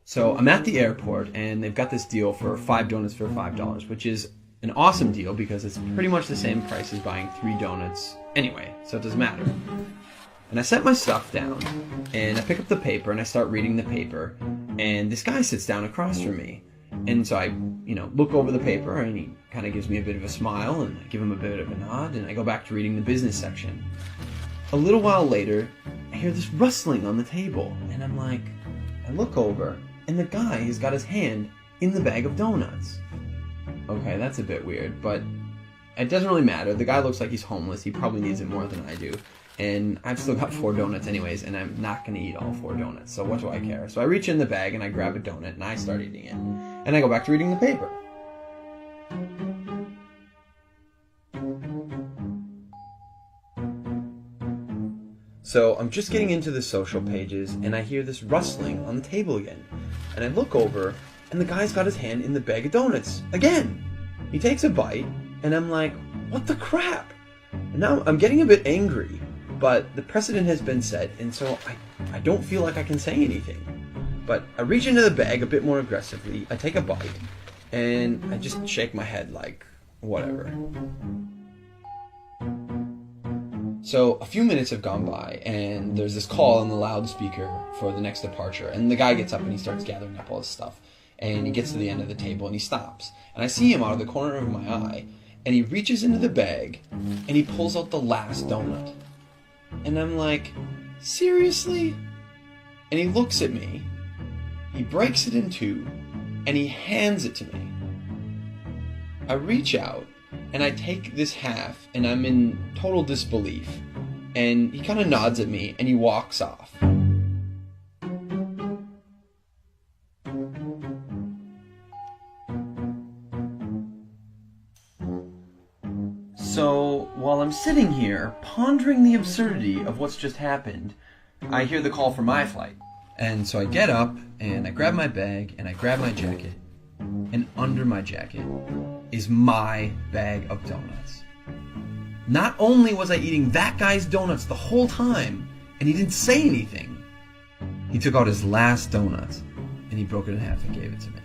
So I'm at the airport, and they've got this deal for 5 donuts for $5, which is an awesome deal because it's pretty much the same price as buying 3 donuts anyway, so it doesn't matter. And I set my stuff down, and I pick up the paper, and I start reading the paper, and this guy sits down across from me. And so I, look over the paper, and he kind of gives me a bit of a smile, and I give him a bit of a nod, and I go back to reading the business section. A little while later, I hear this rustling on the table, and I look over, and the guy has got his hand in the bag of donuts. Okay, that's a bit weird, but it doesn't really matter. The guy looks like he's homeless. He probably needs it more than I do. And I've still got 4 donuts anyways, and I'm not going to eat all 4 donuts, so what do I care? So I reach in the bag, and I grab a donut, and I start eating it. And I go back to reading the paper. So I'm just getting into the social pages, and I hear this rustling on the table again. And I look over, and the guy's got his hand in the bag of donuts again. He takes a bite, and I'm like, what the crap? And now I'm getting a bit angry, but the precedent has been set, and so I don't feel like I can say anything. But I reach into the bag a bit more aggressively, I take a bite, and I just shake my head like, whatever. So a few minutes have gone by, and there's this call on the loudspeaker for the next departure, and the guy gets up and he starts gathering up all his stuff, and he gets to the end of the table and he stops, and I see him out of the corner of my eye, and he reaches into the bag and he pulls out the last donut, and I'm like, seriously? And he looks at me, he breaks it in 2, and he hands it to me. I reach out and I take this half, and I'm in total disbelief, and he kind of nods at me and he walks off. So while I'm sitting here pondering the absurdity of what's just happened, I hear the call for my flight. And so I get up and I grab my bag and I grab my jacket, and under my jacket is my bag of donuts. Not only was I eating that guy's donuts the whole time, and he didn't say anything, he took out his last donut and he broke it in half and gave it to me.